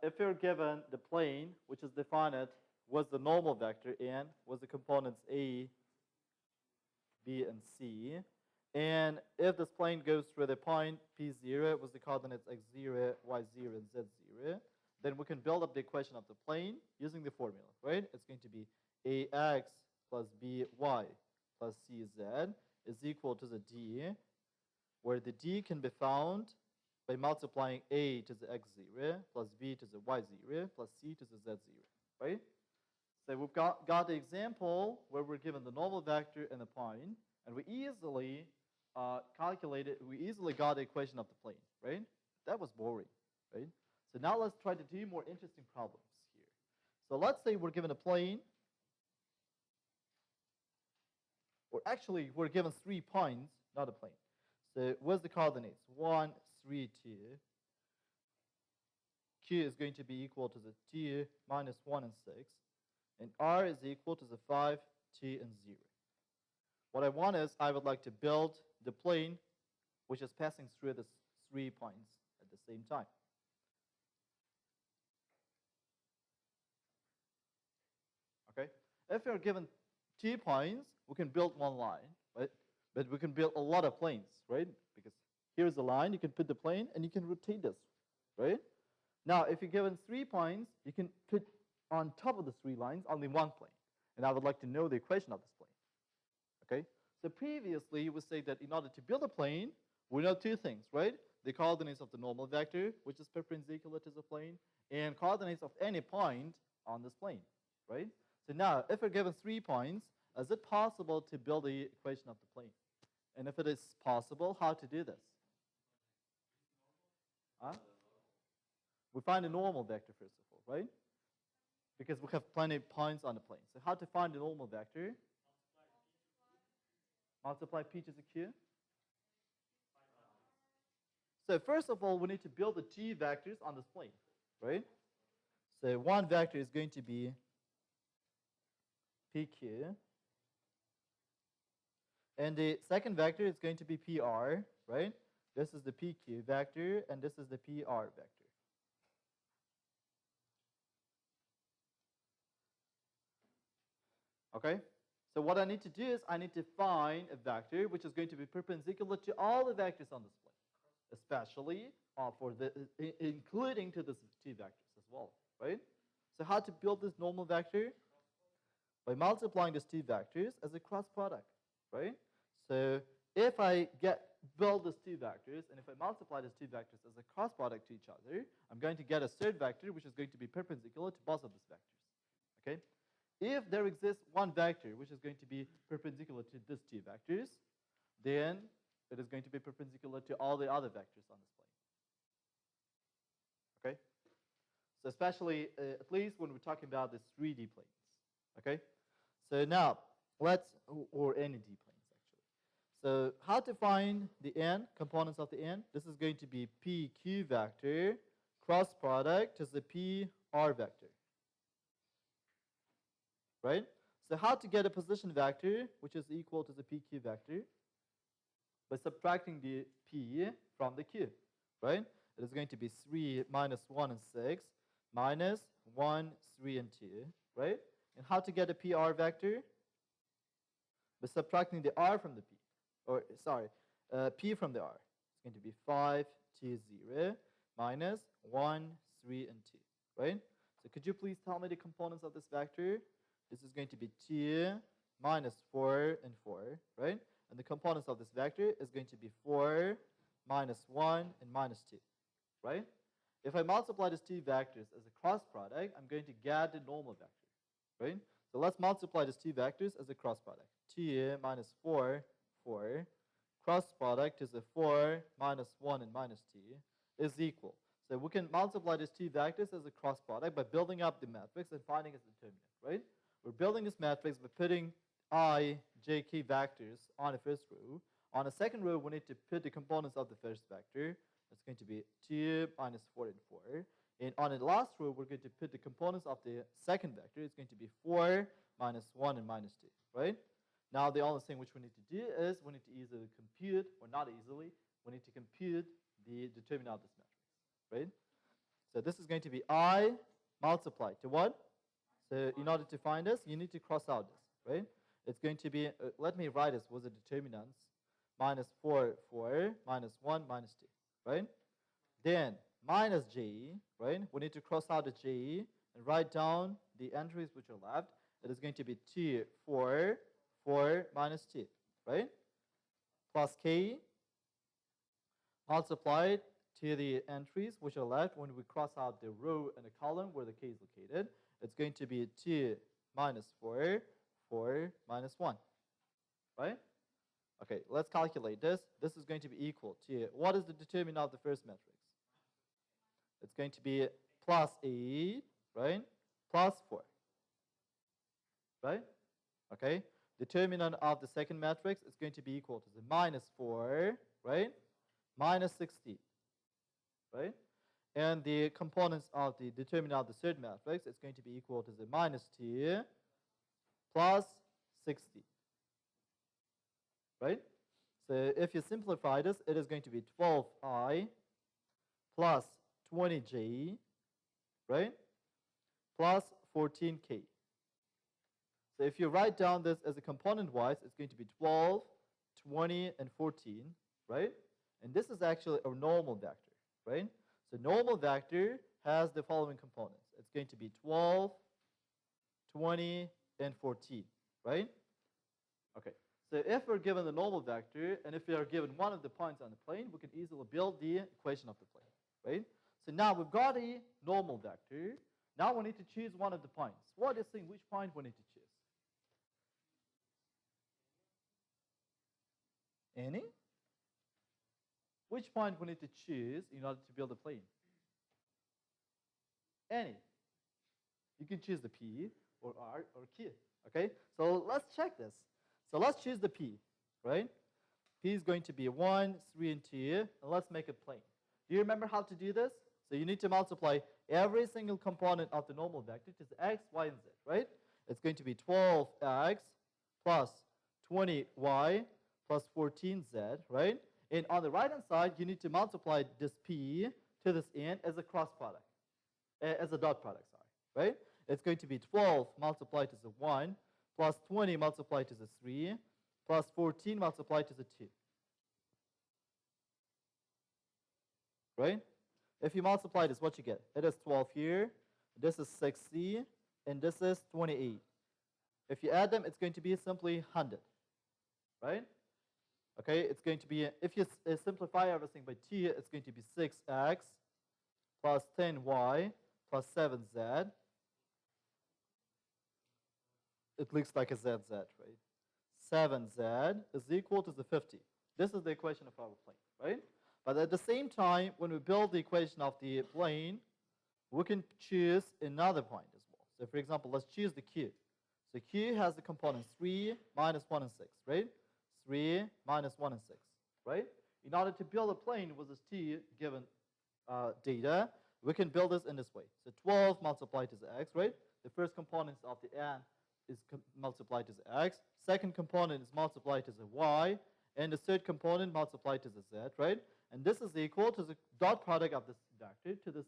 if you're given the plane, which is defined with the normal vector n, with the components a, b, and c, and if this plane goes through the point P0 with the coordinates x0, y0, and z0, then we can build up the equation of the plane using the formula, right? It's going to be ax plus by plus cz is equal to the d, where the d can be found by multiplying a to the x0 plus b to the y0 plus c to the z0, right? So we've got the example where we're given the normal vector and the point, and we easily we easily got the equation of the plane, right? That was boring, right? So now let's try to do more interesting problems here. So let's say we're given a plane, or actually we're given 3 points, not a plane. So what's the coordinates? 1, 3, 2. Q is going to be equal to the 2 minus 1 and 6. And R is equal to the 5, 2, and 0. What I want is I would like to build the plane which is passing through the 3 points at the same time. Okay? If you're given 2 points, we can build one line, right? But we can build a lot of planes, right? Because here's the line, you can put the plane, and you can rotate this, right? Now, if you're given 3 points, you can put on top of the 3 lines only one plane. And I would like to know the equation of this plane. Okay? So previously, we say that in order to build a plane, we know 2 things, right? The coordinates of the normal vector, which is perpendicular to the plane, and coordinates of any point on this plane, right? So now, if we're given 3 points, is it possible to build the equation of the plane? And if it is possible, how to do this? Huh? We find a normal vector first of all, right? Because we have plenty of points on the plane. So how to find the normal vector? Multiply p to the q. So first of all, we need to build the g vectors on this plane, right? So one vector is going to be pq. And the second vector is going to be pr, right? This is the pq vector, and this is the pr vector. Okay? So what I need to do is I need to find a vector which is going to be perpendicular to all the vectors on this plane, especially including to these 2 vectors as well, right? So how to build this normal vector? By multiplying these 2 vectors as a cross product, right? So if I build these 2 vectors, and if I multiply these 2 vectors as a cross product to each other, I'm going to get a third vector which is going to be perpendicular to both of these vectors, okay? If there exists one vector which is going to be perpendicular to these 2 vectors, then it is going to be perpendicular to all the other vectors on this plane. Okay? So especially, at least when we're talking about the 3D planes. Okay? So now, or any D planes actually. So how to find the n, components of the n? This is going to be PQ vector cross product is the PR vector. Right? So how to get a position vector which is equal to the PQ vector? By subtracting the P from the Q, right? It is going to be 3 minus 1 and 6 minus 1, 3, and 2, right? And how to get a PR vector? By subtracting the R from the P, or sorry, P from the R. It's going to be 5, 2, 0 minus 1, 3, and 2, right? So could you please tell me the components of this vector? This is going to be 2 minus 4 and 4, right? And the components of this vector is going to be 4 minus 1 and minus 2, right? If I multiply these 2 vectors as a cross product, I'm going to get the normal vector, right? So let's multiply these 2 vectors as a cross product. 2 minus 4, 4. Cross product is a 4 minus 1 and minus 2 is equal. So we can multiply these 2 vectors as a cross product by building up the matrix and finding its determinant, right? We're building this matrix by putting I, j, k vectors on the first row. On the second row, we need to put the components of the first vector. It's going to be 2 minus 4 and 4. And on the last row, we're going to put the components of the second vector. It's going to be 4 minus 1 and minus 2, right? Now, the only thing which we need to do is we need to easily compute, or not easily, we need to compute the determinant of this matrix, right? So this is going to be I multiplied to what? So in order to find this, you need to cross out this, right? It's going to be, let me write this with the determinants, minus 4, 4, minus 1, minus 2, right? Then minus j, right? We need to cross out the j and write down the entries which are left. It is going to be 2, 4, 4, minus 2, right? Plus k multiplied to the entries which are left when we cross out the row and the column where the k is located. It's going to be 2 minus 4, 4 minus 1, right? Okay, let's calculate this. This is going to be equal to, what is the determinant of the first matrix? It's going to be plus 8, right? Plus 4, right? Okay, determinant of the second matrix is going to be equal to the minus 4, right? Minus 16, right? And the components of the determinant of the third matrix is going to be equal to the minus 2 plus 60, right? So if you simplify this, it is going to be 12i plus 20j, right? Plus 14k. So if you write down this as a component-wise, it's going to be 12, 20, and 14, right? And this is actually a normal vector, right? So normal vector has the following components. It's going to be 12, 20, and 14, right? Okay, so if we're given the normal vector, and if we are given one of the points on the plane, we can easily build the equation of the plane, right? So now we've got a normal vector. Now we need to choose one of the points. What is saying which point we need to choose? Any? Which point we need to choose in order to build a plane? Any. You can choose the P or R or Q, okay? So let's check this. So let's choose the P, right? P is going to be 1, 3, and 2, and let's make it plane. Do you remember how to do this? So you need to multiply every single component of the normal vector to the x, y, and z, right? It's going to be 12x plus 20y plus 14z, right? And on the right-hand side, you need to multiply this p to this n as a cross product, as a dot product, sorry, right? It's going to be 12 multiplied to the 1 plus 20 multiplied to the 3 plus 14 multiplied to the 2, right? If you multiply this, what you get? It is 12 here, this is 60, and this is 28. If you add them, it's going to be simply 100, right? Okay, it's going to be, if you simplify everything by t, it's going to be 6x plus 10y plus 7z. It looks like a zz, right? 7z is equal to the 50. This is the equation of our plane, right? But at the same time, when we build the equation of the plane, we can choose another point as well. So for example, let's choose the q. So q has the components 3, minus 1, and 6, right? 3, minus 1, and 6, right? In order to build a plane with this t given data, we can build this in this way. So 12 multiplied to the x, right? The first component of the n is multiplied to the x. Second component is multiplied to the y. And the third component multiplied to the z, right? And this is equal to the dot product of this vector to this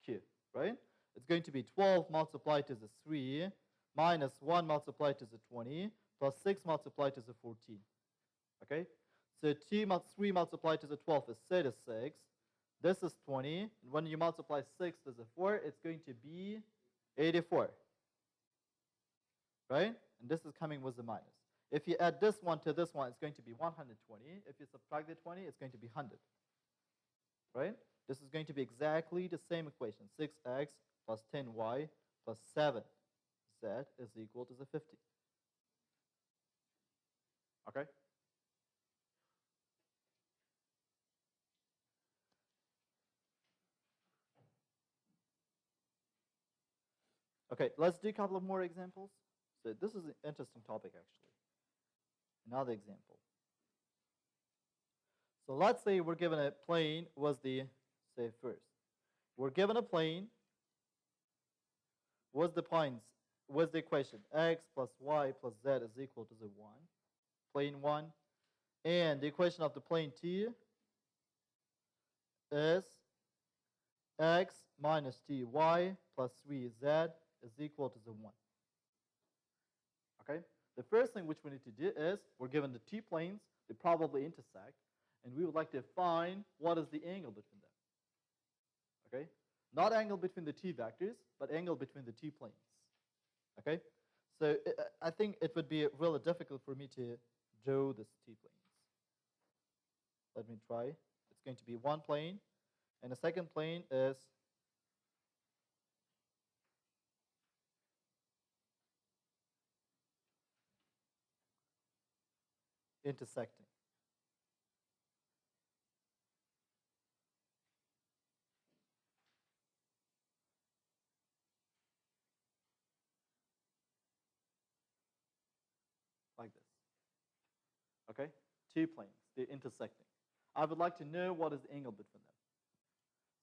q, right? It's going to be 12 multiplied to the 3 minus 1 multiplied to the 20 plus 6 multiplied to the 14. Okay? So 3 multiplied to the 12 is 36. This is 20. And when you multiply 6 to the 4, it's going to be 84. Right? And this is coming with the minus. If you add this one to this one, it's going to be 120. If you subtract the 20, it's going to be 100. Right? This is going to be exactly the same equation. 6x plus 10y plus 7z is equal to the 50. Okay? Okay, let's do a couple of more examples. So this is an interesting topic, actually. Another example. So let's say we're given a plane was the, say first. We're given a plane, was the points, was the equation x plus y plus z is equal to the 1, plane 1. And the equation of the plane t is x minus ty plus 3z is equal to the 1. Okay? The first thing which we need to do is, we're given the two planes, they probably intersect, and we would like to find what is the angle between them. Okay? Not angle between the two vectors, but angle between the two planes. Okay? So I think it would be really difficult for me to draw these two planes. Let me try. It's going to be one plane, and the second plane is intersecting. Like this. Okay? Two planes, they're intersecting. I would like to know what is the angle between them.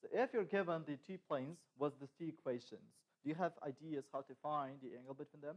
So if you're given the two planes with these two equations, do you have ideas how to find the angle between them?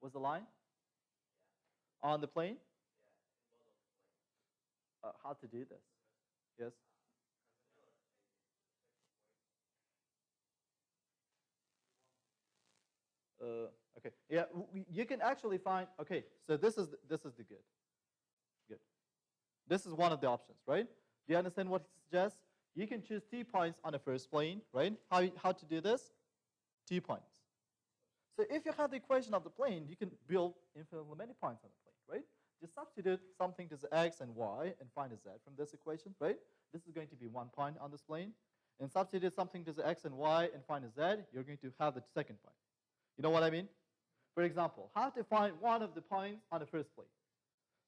Was the line? Yeah. On the plane? Yeah, how to do this? Yes? Okay. Yeah, you can actually find. Okay, so this is the good. Good. This is one of the options, right? Do you understand what it suggests? You can choose 2 points on the first plane, right? How to do this? 2 points. So if you have the equation of the plane, you can build infinitely many points on the plane, right? Just substitute something to the x and y and find a z from this equation, right? This is going to be 1 point on this plane. And substitute something to the x and y and find a z, you're going to have the second point. You know what I mean? For example, how to find one of the points on the first plane.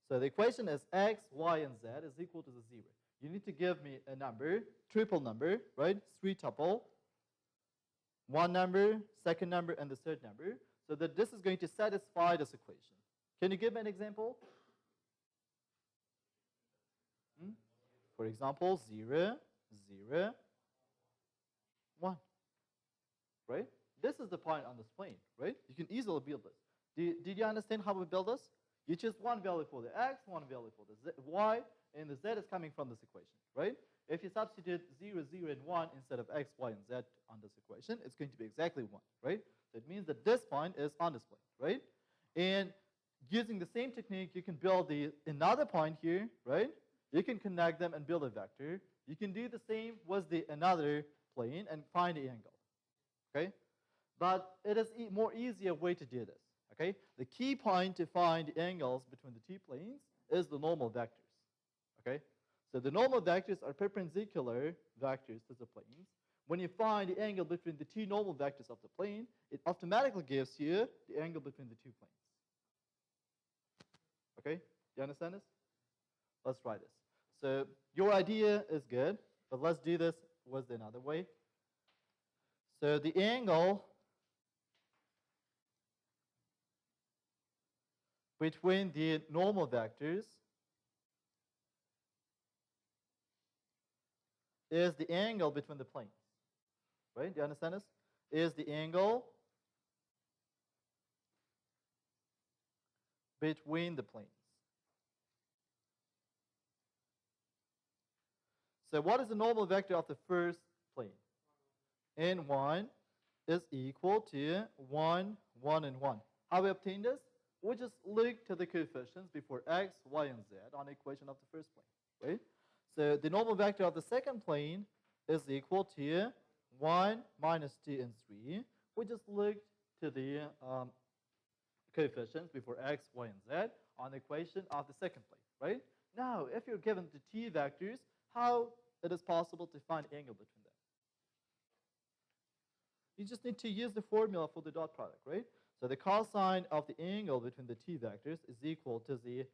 So the equation is x, y, and z is equal to the 0. You need to give me a number, triple number, right? 3 tuple, 1 number, second number, and the third number, so that this is going to satisfy this equation. Can you give me an example? For example, 0, 0, 1. Right? This is the point on this plane, right? You can easily build this. Did you understand how we build this? You choose one value for the x, one value for the y, and the z is coming from this equation, right? If you substitute 0, 0, and 1 instead of x, y, and z on this equation, it's going to be exactly 1, right? So it means that this point is on this plane, right? And using the same technique, you can build another point here, right? You can connect them and build a vector. You can do the same with another plane and find the angle, okay? But it is more easier way to do this, okay? The key point to find the angles between the two planes is the normal vectors, okay? So the normal vectors are perpendicular vectors to the planes. When you find the angle between the two normal vectors of the plane, it automatically gives you the angle between the two planes. Okay? Do you understand this? Let's try this. So your idea is good, but let's do this with another way. So the angle between the normal vectors is the angle between the planes. Right? Do you understand this? Is the angle between the planes. So what is the normal vector of the first plane? N1 is equal to 1, 1, and 1. How we obtain this? We just look to the coefficients before x, y, and z on the equation of the first plane, right? So the normal vector of the second plane is equal to 1 minus 2 and 3. We just looked to the coefficients before x, y, and z on the equation of the second plane, right? Now, if you're given the t vectors, how it is possible to find angle between them? You just need to use the formula for the dot product, right? So the cosine of the angle between the t vectors is equal to the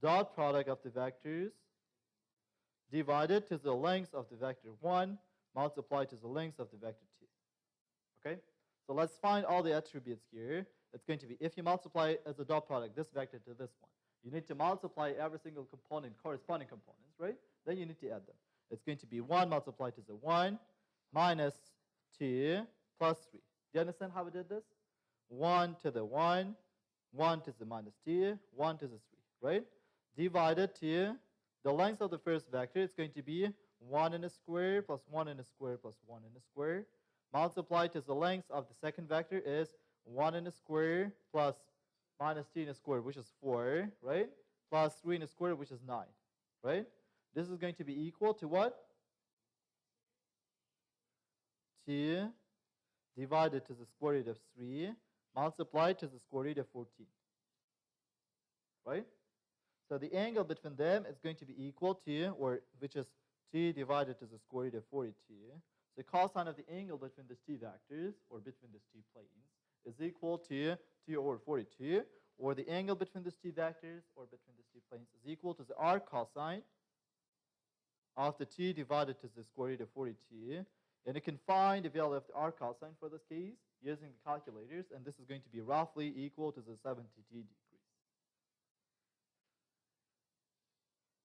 dot product of the vectors divided to the length of the vector 1 multiplied to the length of the vector t. Okay? So let's find all the attributes here. It's going to be, if you multiply as a dot product this vector to this one, you need to multiply every single component, corresponding components, right? Then you need to add them. It's going to be 1 multiplied to the 1 minus 2 plus 3. Do you understand how we did this? 1 to the 1, 1 to the minus 2, 1 to the 3, right? Divided to the length of the first vector, it's going to be 1 in a square plus 1 in a square plus 1 in a square, multiplied to the length of the second vector is 1 in a square plus minus t in a square, which is 4, right? Plus 3 in a square, which is 9, right? This is going to be equal to what? T divided to the square root of 3 multiplied to the square root of 14, right? So the angle between them is going to be equal to, or which is t divided to the square root of 42. So cosine of the angle between these two vectors, or between these two planes, is equal to t over 42, or the angle between these two vectors, or between these two planes, is equal to the arc cosine of the t divided to the square root of 42. And you can find the value of the arc cosine for this case using the calculators, and this is going to be roughly equal to the 70 TD.